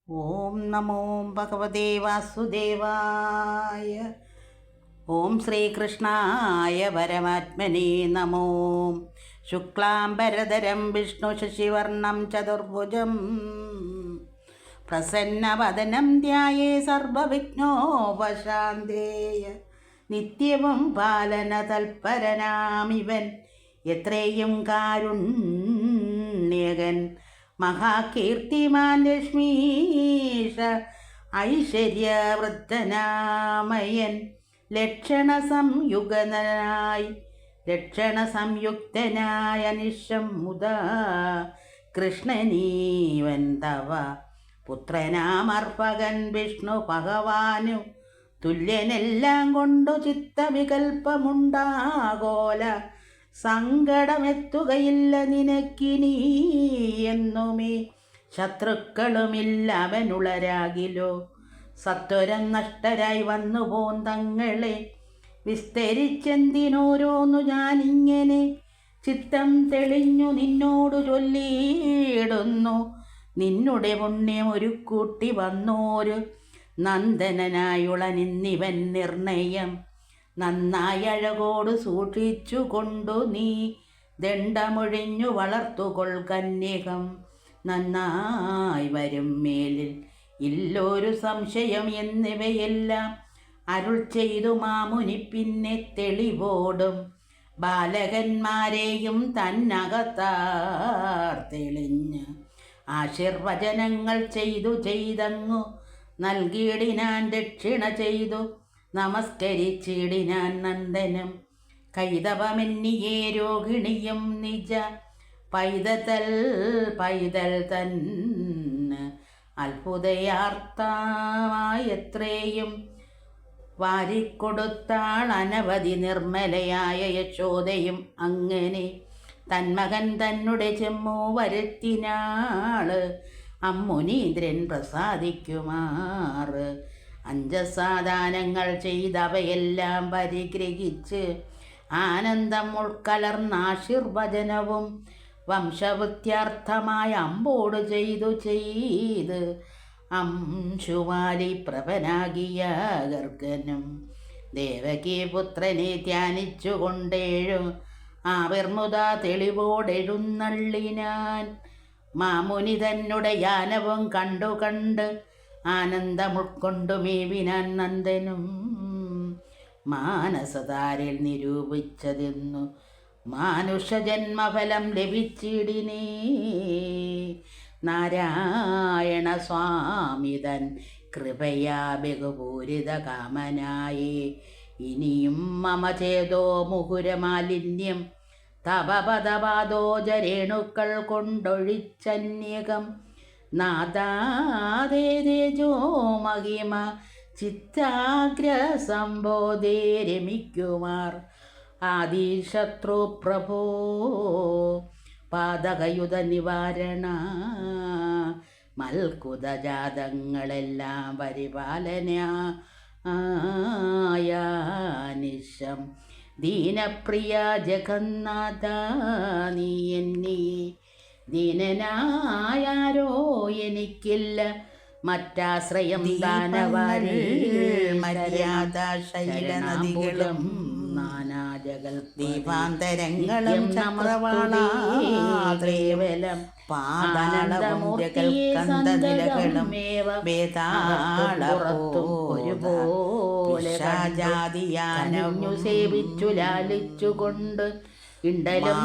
ഓം നമോ ഭഗവതേ വാസുദേവായ. ഓം ശ്രീകൃഷ്ണായ പരമാത്മനേ നമോ. ശുക്ലാംബരധരം വിഷ്ണു ശശിവർണം ചതുർഭുജം പ്രസന്നവദനം ധ്യായേ സർവവിഘ്നോപശാന്തേയ. നിത്യവും പാലന തൽപരനാമിവൻ എത്രയും കാരുണ്യകൻ മഹാകീർത്തിമാൻ ലക്ഷ്മീശ ഐശ്വര്യവൃദ്ധനാമയൻ ലക്ഷണസംയുക്തനായ നിശം മുതാ കൃഷ്ണനീവൻ തവ പുത്രനാമർപ്പകൻ വിഷ്ണു ഭഗവാനു തുല്യനെല്ലാം കൊണ്ടു ചിത്തവികൽപ്പമുണ്ടാകോല സങ്കടമെത്തുകയില്ല നിനക്കിനി എന്നുമേ ശത്രുക്കളുമില്ല അവനുളരാകിലോ. സത്വരം നഷ്ടരായി വന്നു പോന്തങ്ങളെ വിസ്തരിച്ചെന്തിനോരോന്നു ഞാനിങ്ങനെ ചിത്തം തെളിഞ്ഞു നിന്നോടു ചൊല്ലിയിടുന്നു. നിന്നുടെ പുണ്യം ഒരു കൂട്ടി വന്നോരു നന്ദനായുളനിന്നിവൻ നിർണയം നന്നായി അഴകോട് സൂക്ഷിച്ചു കൊണ്ടു നീ ദണ്ഡമൊഴിഞ്ഞു വളർത്തുകൊൾ കന്യകം. നന്നായി വരും മേലിൽ ഇല്ലൊരു സംശയം എന്നിവയെല്ലാം അരുൾ ചെയ്തു മാമുനി പിന്നെ തെളിവോടും ബാലകന്മാരെയും തന്നകത്താർ തെളിഞ്ഞ് ആശീർവചനങ്ങൾ ചെയ്തങ്ങു നൽകിയിടിനാൻ ദക്ഷിണ ചെയ്തു നമസ്കരിച്ചിടിനാൻ നന്ദനം. കൈതവമെന്നിയേ രോഹിണിയും നിജ പൈതൽ തന്നെ അത്ഭുതയാർത്തമായെത്രയും വാരിക്കൊടുത്താൾ അനവധി നിർമ്മലയായ യശോദയും അങ്ങനെ തന്മകൻ തന്നെ ചെമ്മു വരുത്തിനാള് അമ്മുനീന്ദ്രൻ പ്രസാദിക്കുമാറ്. അഞ്ചസാദാനങ്ങൾ ചെയ്തവയെല്ലാം പരിഗ്രഹിച്ച് ആനന്ദം ഉൾക്കലർന്നാശീർവചനവും വംശവൃത്യർത്ഥമായ അമ്പോട് ചെയ്ത് അംശുമാലി പ്രഭനാകിയ ഗർഗനും ദേവകീ പുത്രനെ ധ്യാനിച്ചുകൊണ്ടേഴു ആവിർമുത തെളിവോടെഴുന്നള്ളിനാൻ. മാമുനി തന്നെ യാനവും കണ്ട് ആനന്ദമുൾക്കൊണ്ടു മേവിനാൻ നന്ദനും. മാനസതാരിൽ നിരൂപിച്ചതെന്നു മാനുഷജന്മഫലം ലഭിച്ചിടിനേ. നാരായണ സ്വാമിതൻ കൃപയാ ബഹുപൂരിത കാമനായേ ഇനിയും മമ ചേതോ മുഹുരമാലിന്യം തപപദപാദോജരേണുക്കൾ കൊണ്ടൊഴിച്ചന്യകം. നാദാദേ തേജോ മഹിമ ചിത്താഗ്രസംബോധേ രമിക്കുമാർ ആദിശത്രു പ്രഭോ പാതകയുധ നിവാരണ മൽക്കുതജാതങ്ങളെല്ലാം പരിപാലനയാനിശം. ദീനപ്രിയ ജഗന്നാഥ നീ എന്നീ ദീനനായാരോ എനിക്കില്ല മറ്റാശ്രയം. ദാനവാരിൽ മര്യാദ ശൈലനദികളും നാനാജകൾ ദീപാന്തരങ്ങളും ചമ്രവാളാദ്രേവലം പാതാളമുഖകളും ഒരുപോലെ ജാതിയാനു സേവിച്ചു ലാലിച്ചുകൊണ്ട് ഇണ്ടലും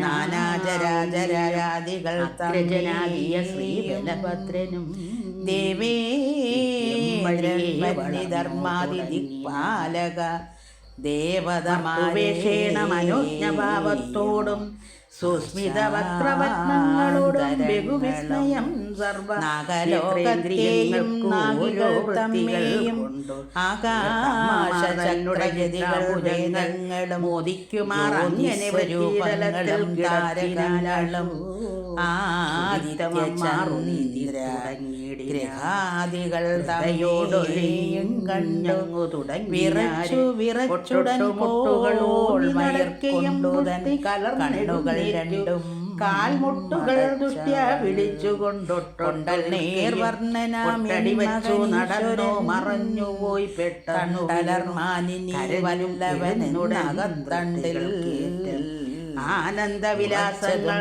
നാനാചരാചരാദികൾ ശ്രീബലഭദ്രനും ദേവേന്ദ്രധർമാതി ദിക്പാലക ദേവതമാവേഷേണ മനോജ്ഞഭാവത്തോടും സുസ്മിത വക്രവത്നങ്ങളോടും ബഹുവിസ്മയം സർവനാഗലോകത്തെയും നാഗിലോത്തമ്മയും ആകാശചക്രഗതികളും മോദിക്കുമാർ അങ്ങനെ വരൂപങ്ങളും താരകാലം ഗ്രഹാദികൾ തയോടൊഴിയും കണ്ടു വിറച്ചുടൻ മുട്ടുകളോൾ കണ്ണുകൾ രണ്ടും കാൽമുട്ടുകൾ ദുഷ്ട്യ വിളിച്ചുകൊണ്ടൊട്ടൊണ്ടൽ നേർവർണ്ണനാടി വെച്ചു നടന്നു മറഞ്ഞുപോയി പെട്ടലർമാനിനി വല്ലവനെന്നുടകത്തണ്ടിൽ ആനന്ദവിലാസങ്ങൾ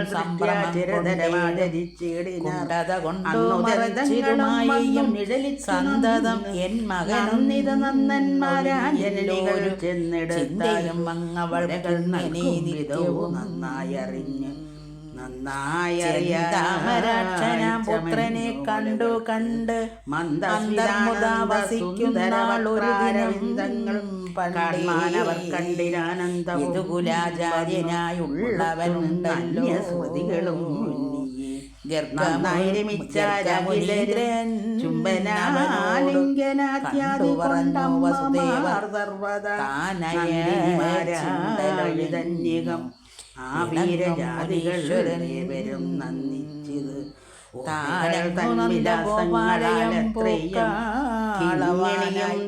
സന്തതം എൻ മകനൊന്നിത് നന്ദന്മാരാജനോരു ചെന്നിടയും മങ്ങവഴകൾ നിത്യവും നന്നായറിഞ്ഞ് പുത്രനെ കണ്ടു കണ്ട് മന്ദസ്മിതാവസിക്കുന്നൊരു പണ്ടമാനവർ കണ്ടിരാനന്ദം ഇത് കുലാചാര്യനായുള്ളവനുണ്ടല്ലോ സ്മൃതികളും ചുംബനാലിംഗനാത്യാദി കൊണ്ടമ്മമാർതർവദാനയം ആ വീരജാതികളെ വരും നന്ദിച്ചത്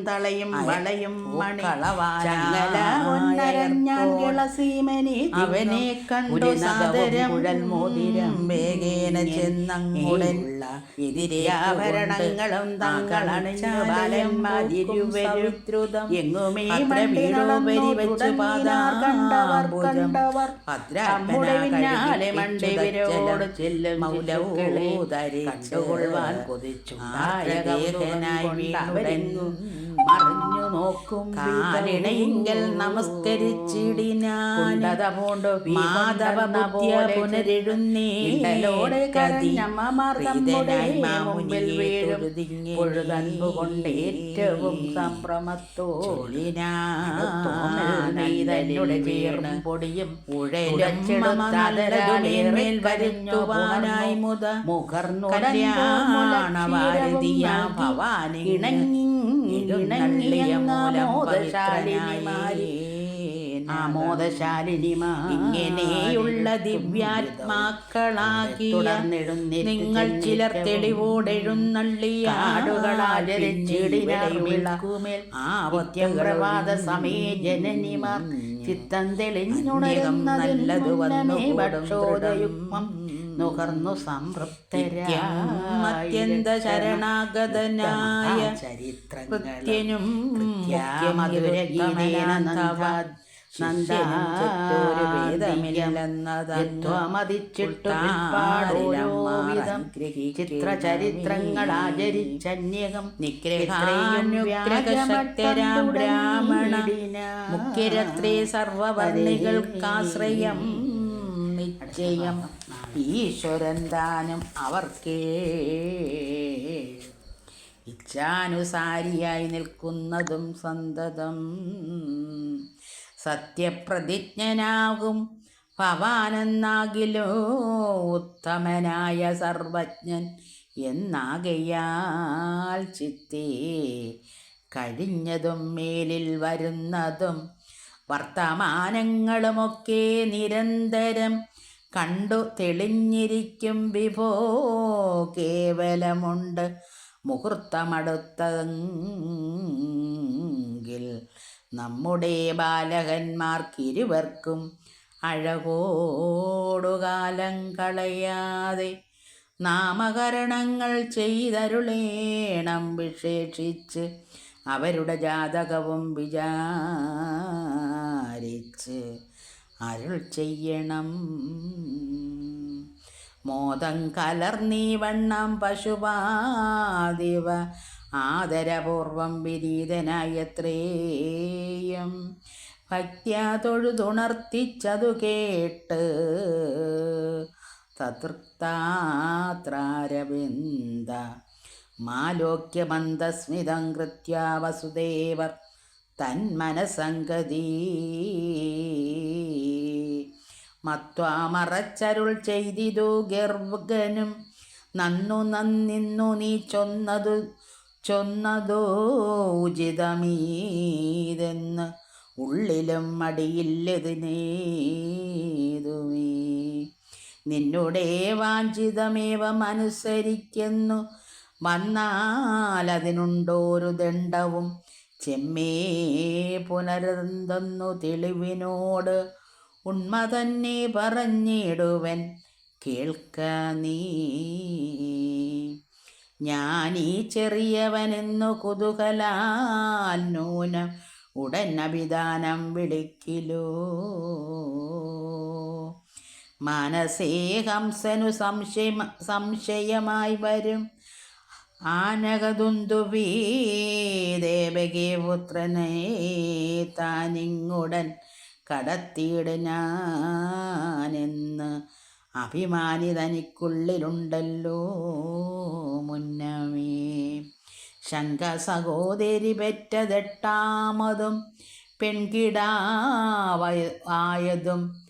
തളയും വളയും അവനെ കണ്ടു സാദരം മോതിരം വേഗേന ചെന്നങ്ങുടനുള്ള എതിരെയാഭരണങ്ങളും തങ്ങളണിഞ്ഞ ബാലന്മാരിരുവരും എങ്ങുമേ വെച്ച് കണ്ടവർ പിന്നാലെ മണ്ടിവരോട് ചെല്ലും മൗലവും കണ്ടുകൊള്ളുവാൻ കൊതിച്ചു മറിഞ്ഞു നോക്കും കാലിണയിങ്കൽ നമസ്കരിച്ചിടിനാൻ മാധവ പുനരെഴുന്നേലോടെ കൊണ്ടേറ്റവും സംഭ്രമത്തോളിനായുടെ ചേർന്ന് പൊടിയും ഉഴലുമേൽ വരുത്തുവാനായി മുത മുഖർന്നു കല്യാണവാരിതിയ ഭവാനി ആമോദശാലിനിമാർ ഇങ്ങനെയുള്ള ദിവ്യാത്മാക്കളാക്കിയ നിങ്ങൾ ചിലർ തെളിവോടെഴുന്നള്ളിയാടുകളാചരിച്ചിടിനേൽ പ്രഭാത സമയ ജനനിമാർ ചിത്തം തെളിഞ്ഞുണരുന്നതു വന്നു ഭക്ഷോദയുഗ്മം നുകർന്നു അത്യന്ത ശരണാഗതനായ ചരിത്രനും ചിത്രചരിത്രങ്ങൾ ആചരിച്ചന്യകം നിഗ്രഹാനുഗ്രഹശക്തരാം ബ്രാഹ്മണ മുഖ്യരത്രേ സർവവർണികൾക്കാശ്രയം നിശ്ചയം ഈശ്വരൻ താനും അവർക്കേ ഇച്ഛാനുസാരിയായി നിൽക്കുന്നതും സന്തതം സത്യപ്രതിജ്ഞനാകും ഭവാനെന്നാകിലോ ഉത്തമനായ സർവജ്ഞൻ എന്നാകയാൽ ചിത്തേ കഴിഞ്ഞതും മേലിൽ വരുന്നതും വർത്തമാനങ്ങളുമൊക്കെ നിരന്തരം കണ്ടു തെളിഞ്ഞിരിക്കും വിഭോ കേവലമുണ്ട് മുഹൂർത്തമടുത്തെങ്കിൽ നമ്മുടെ ബാലകന്മാർക്കിരുവർക്കും അഴകോടുകാലം കളയാതെ നാമകരണങ്ങൾ ചെയ്തരുളേണം വിശേഷിച്ച് അവരുടെ ജാതകവും വിചാരിച്ച് അരുൾ ചെയ്യണം. മോദം കലർന്നീ വണ്ണം പശുപാതിവ ആദരപൂർവം വിനീതനായത്രേയം ഭക്ത്യാ തൊഴുതുണർത്തിച്ചതു കേട്ട് തതൃക്താത്രരവിന്ദ മാലോക്യമന്ദസ്മിതം കൃത്യാ വസുദേവർ തന്മനസംഗതി മത്വാമറച്ചരുൾ ചെയ്തിതു ഗർവനും നന്നു നന്നിന്നു നീ ചൊന്നതോ ഉചിതമീതെന്ന് ഉള്ളിലും മടിയില്ലതിനേതുമേ നിന്നുടെ വാഞ്ചിതമേവമനുസരിക്കുന്നു വന്നാലതിനുണ്ടോരു ദണ്ഡവും ചെമ്മേ പുനരുന്തെന്നു തെളിവിനോട് ഉണ്മ തന്നെ പറഞ്ഞിടുവൻ കേൾക്ക നീ. ഞാനീ ചെറിയവനെന്നു കുതൂഹലാൽ നൂനം ഉടൻ അഭിധാനം വിളിക്കിലോ. മനസേ ഹംസനു സംശയമായി വരും ആനകദുന്ദുഭീ ദേവകീ പുത്രനെ താനിങ്ങുടൻ കടത്തിയിടനാനെന്ന് അഭിമാനി തനിക്കുള്ളിലുണ്ടല്ലോ മുന്നമേ. ശങ്ക സഹോദരി പെറ്റതെട്ടാമതും പെൺകിടാവായതും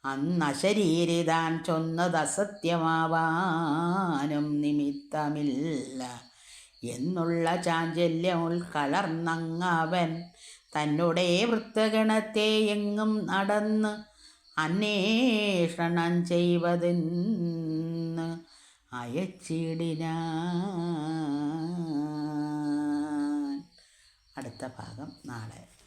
അന്നശരീരി താൻ ചൊന്നത് അസത്യമാവാനും നിമിത്തമില്ല എന്നുള്ള ചാഞ്ചല്യമുൾ കലർന്നങ്ങവൻ തന്നെ വൃത്തഗണത്തെ എങ്ങും നടന്ന് അന്വേഷണം ചെയ്വതെന്ന് അയച്ചിടിനാൻ. അടുത്ത ഭാഗം നാളെ.